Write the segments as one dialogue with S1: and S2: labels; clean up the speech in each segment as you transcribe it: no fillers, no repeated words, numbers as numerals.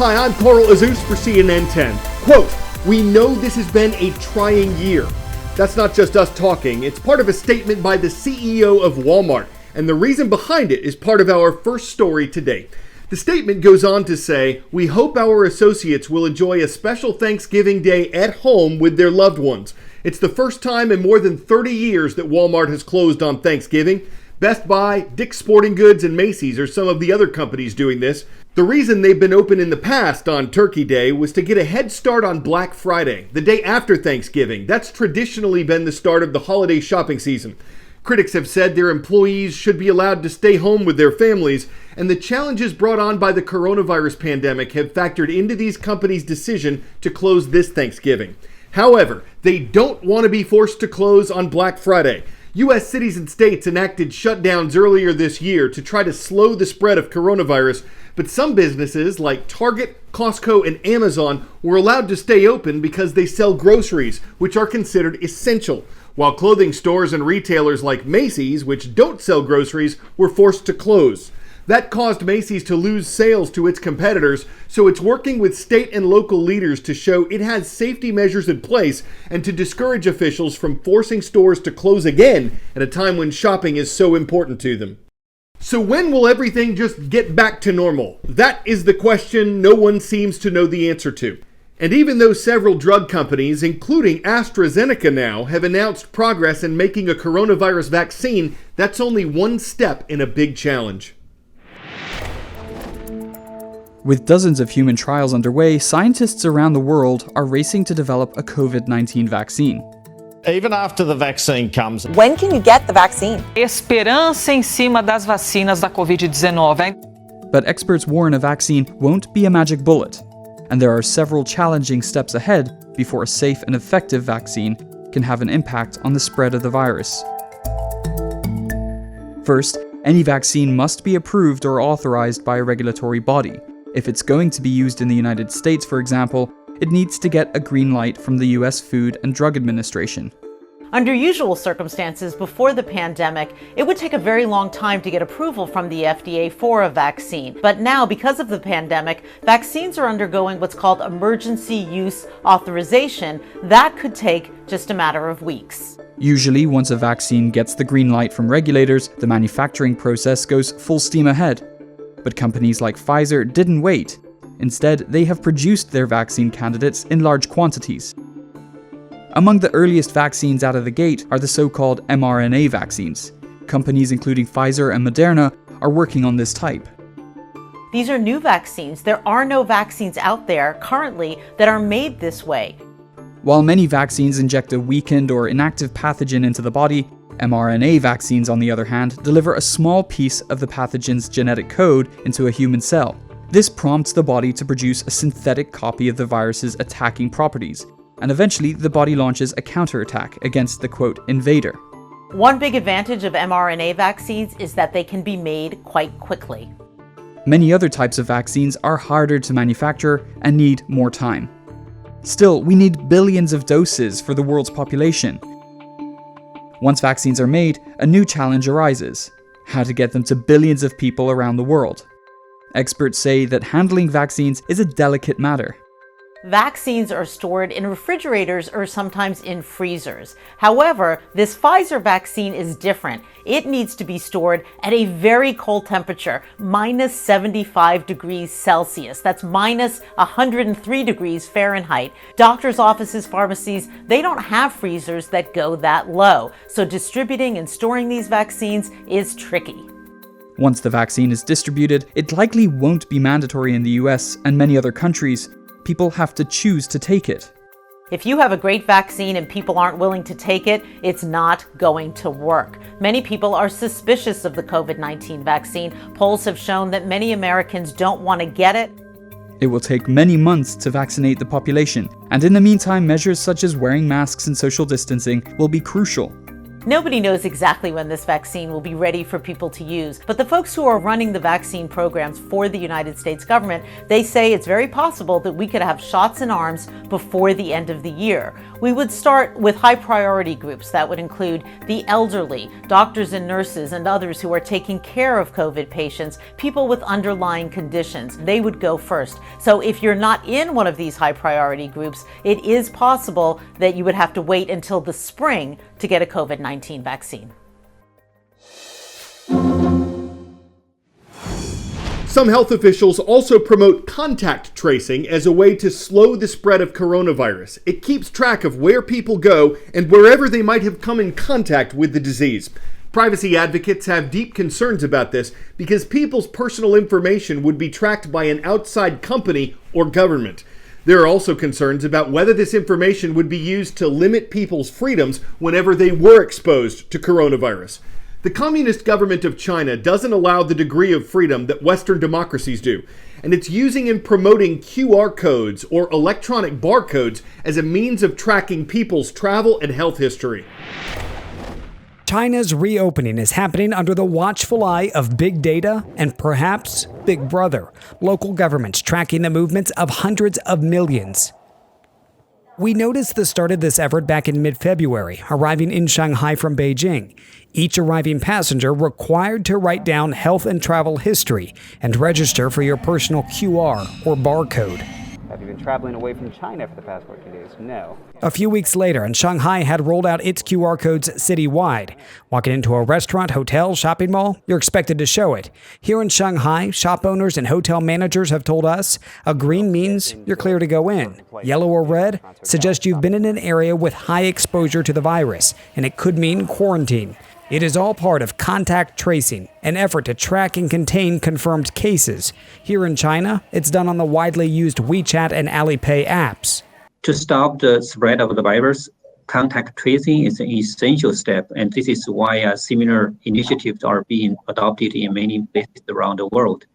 S1: Hi, I'm Carl Azus for CNN 10. Quote, "We know this has been a trying year." That's not just us talking. It's part of a statement by the CEO of Walmart, and the reason behind it is part of our first story today. The statement goes on to say, "We hope our associates will enjoy a special Thanksgiving Day at home with their loved ones. It's the first time in more than 30 years that Walmart has closed on Thanksgiving. Best Buy, Dick's Sporting Goods, and Macy's are some of the other companies doing this. The reason they've been open in the past on Turkey Day was to get a head start on Black Friday, the day after Thanksgiving. That's traditionally been the start of the holiday shopping season. Critics have said their employees should be allowed to stay home with their families, and the challenges brought on by the coronavirus pandemic have factored into these companies' decision to close this Thanksgiving. However, they don't want to be forced to close on Black Friday. U.S. cities and states enacted shutdowns earlier this year to try to slow the spread of coronavirus, but some businesses like Target, Costco, and Amazon were allowed to stay open because they sell groceries, which are considered essential, while clothing stores and retailers like Macy's, which don't sell groceries, were forced to close. That caused Macy's to lose sales to its competitors, so it's working with state and local leaders to show it has safety measures in place and to discourage officials from forcing stores to close again at a time when shopping is so important to them. So when will everything just get back to normal? That is the question no one seems to know the answer to. And even though several drug companies, including AstraZeneca now, have announced progress in making a coronavirus vaccine, that's only one step in a big challenge.
S2: With dozens of human trials underway, scientists around the world are racing to develop a COVID-19 vaccine.
S3: Even after the vaccine comes.
S4: When can you get the vaccine?
S5: Esperança em cima das vacinas da Covid-19.
S2: But experts warn a vaccine won't be a magic bullet, and there are several challenging steps ahead before a safe and effective vaccine can have an impact on the spread of the virus. First, any vaccine must be approved or authorized by a regulatory body. If it's going to be used in the United States, for example, it needs to get a green light from the US Food and Drug Administration.
S6: Under usual circumstances, before the pandemic, it would take a very long time to get approval from the FDA for a vaccine. But now, because of the pandemic, vaccines are undergoing what's called emergency use authorization. That could take just a matter of weeks.
S2: Usually, once a vaccine gets the green light from regulators, the manufacturing process goes full steam ahead. But companies like Pfizer didn't wait. Instead, they have produced their vaccine candidates in large quantities. Among the earliest vaccines out of the gate are the so-called mRNA vaccines. Companies including Pfizer and Moderna are working on this type.
S6: These are new vaccines. There are no vaccines out there currently that are made this way.
S2: While many vaccines inject a weakened or inactive pathogen into the body, mRNA vaccines, on the other hand, deliver a small piece of the pathogen's genetic code into a human cell. This prompts the body to produce a synthetic copy of the virus's attacking properties, and eventually the body launches a counterattack against the, quote, invader.
S6: One big advantage of mRNA vaccines is that they can be made quite quickly.
S2: Many other types of vaccines are harder to manufacture and need more time. Still, we need billions of doses for the world's population. Once vaccines are made, a new challenge arises: how to get them to billions of people around the world. Experts say that handling vaccines is a delicate matter.
S6: Vaccines are stored in refrigerators or sometimes in freezers. However, this Pfizer vaccine is different. It needs to be stored at a very cold temperature, minus 75 degrees Celsius. That's minus 103 degrees Fahrenheit. Doctors' offices, pharmacies, they don't have freezers that go that low. So distributing and storing these vaccines is tricky.
S2: Once the vaccine is distributed, it likely won't be mandatory in the US and many other countries. People have to choose to take it.
S6: If you have a great vaccine and people aren't willing to take it, it's not going to work. Many people are suspicious of the COVID-19 vaccine. Polls have shown that many Americans don't want to get it.
S2: It will take many months to vaccinate the population, and in the meantime, measures such as wearing masks and social distancing will be crucial.
S6: Nobody knows exactly when this vaccine will be ready for people to use, but the folks who are running the vaccine programs for the United States government, they say it's very possible that we could have shots in arms before the end of the year. We would start with high priority groups. That would include the elderly, doctors and nurses, and others who are taking care of COVID patients, people with underlying conditions. They would go first. So if you're not in one of these high priority groups, it is possible that you would have to wait until the spring to get a COVID-19 vaccine.
S1: Some health officials also promote contact tracing as a way to slow the spread of coronavirus. It keeps track of where people go and wherever they might have come in contact with the disease. Privacy advocates have deep concerns about this because people's personal information would be tracked by an outside company or government. There are also concerns about whether this information would be used to limit people's freedoms whenever they were exposed to coronavirus. The Communist government of China doesn't allow the degree of freedom that Western democracies do, and it's using and promoting QR codes or electronic barcodes as a means of tracking people's travel and health history.
S4: China's reopening is happening under the watchful eye of big data and perhaps Big Brother, local governments tracking the movements of hundreds of millions. We noticed the start of this effort back in mid-February, arriving in Shanghai from Beijing. Each arriving passenger required to write down health and travel history and register for your personal QR or barcode.
S7: Have you been traveling away from China for the past 14 days? No.
S4: A few weeks later, and Shanghai had rolled out its QR codes citywide. Walking into a restaurant, hotel, shopping mall, you're expected to show it. Here in Shanghai, shop owners and hotel managers have told us a green means you're clear to go in. Yellow or red suggests you've been in an area with high exposure to the virus, and it could mean quarantine. It is all part of contact tracing, an effort to track and contain confirmed cases. Here in China, it's done on the widely used WeChat and Alipay apps.
S8: To stop the spread of the virus, contact tracing is an essential step, and this is why similar initiatives are being adopted in many places around the world.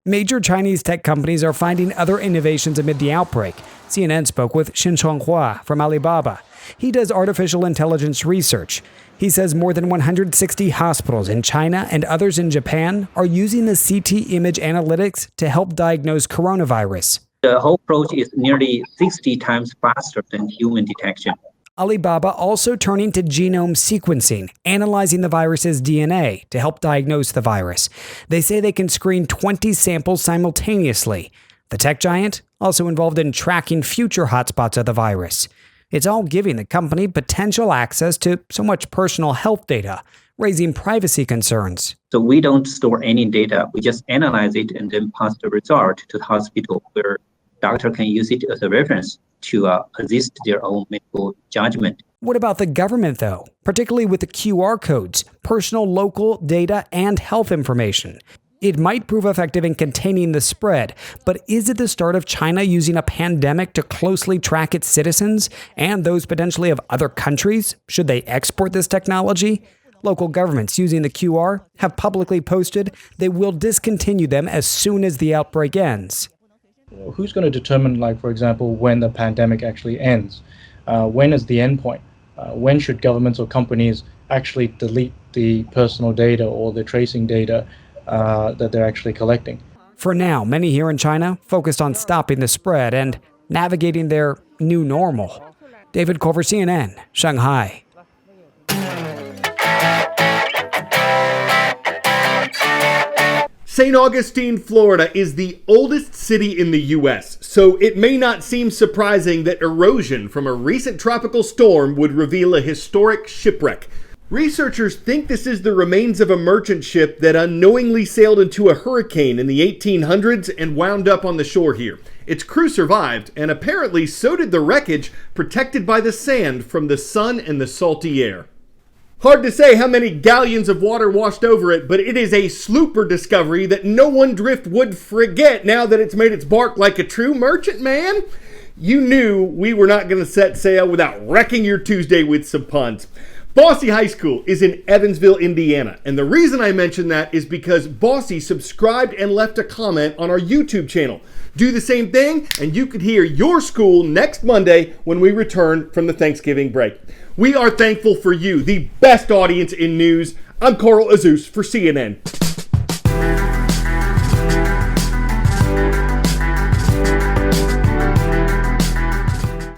S4: Major Chinese tech companies are finding other innovations amid the outbreak. CNN spoke with Xin Hua from Alibaba. He does artificial intelligence research. He says more than 160 hospitals in China and others in Japan are using the CT image analytics to help diagnose coronavirus.
S8: The whole approach is nearly 60 times faster than human detection.
S4: Alibaba also turning to genome sequencing, analyzing the virus's DNA to help diagnose the virus. They say they can screen 20 samples simultaneously. The tech giant also involved in tracking future hotspots of the virus. It's all giving the company potential access to so much personal health data, raising privacy concerns.
S8: So we don't store any data. We just analyze it and then pass the result to the hospital where doctor can use it as a reference to assist their own medical judgment.
S4: What about the government, though? Particularly with the QR codes, personal local data, and health information. It might prove effective in containing the spread, but is it the start of China using a pandemic to closely track its citizens and those potentially of other countries? Should they export this technology? Local governments using the QR have publicly posted they will discontinue them as soon as the outbreak ends.
S9: Who's going to determine, for example, when the pandemic actually ends? When is the end point? When should governments or companies actually delete the personal data or the tracing data that they're actually collecting?
S4: For now, many here in China focused on stopping the spread and navigating their new normal. David Culver, CNN, Shanghai.
S1: St. Augustine, Florida is the oldest city in the U.S., so it may not seem surprising that erosion from a recent tropical storm would reveal a historic shipwreck. Researchers think this is the remains of a merchant ship that unknowingly sailed into a hurricane in the 1800s and wound up on the shore here. Its crew survived, and apparently so did the wreckage, protected by the sand from the sun and the salty air. Hard to say how many galleons of water washed over it, but it is a slooper discovery that no one drift would forget now that it's made its bark like a true merchant man. You knew we were not going to set sail without wrecking your Tuesday with some puns. Bosse High School is in Evansville, Indiana, and the reason I mention that is because Bosse subscribed and left a comment on our YouTube channel. Do the same thing, and you could hear your school next Monday when we return from the Thanksgiving break. We are thankful for you, the best audience in news. I'm Carl Azus for CNN.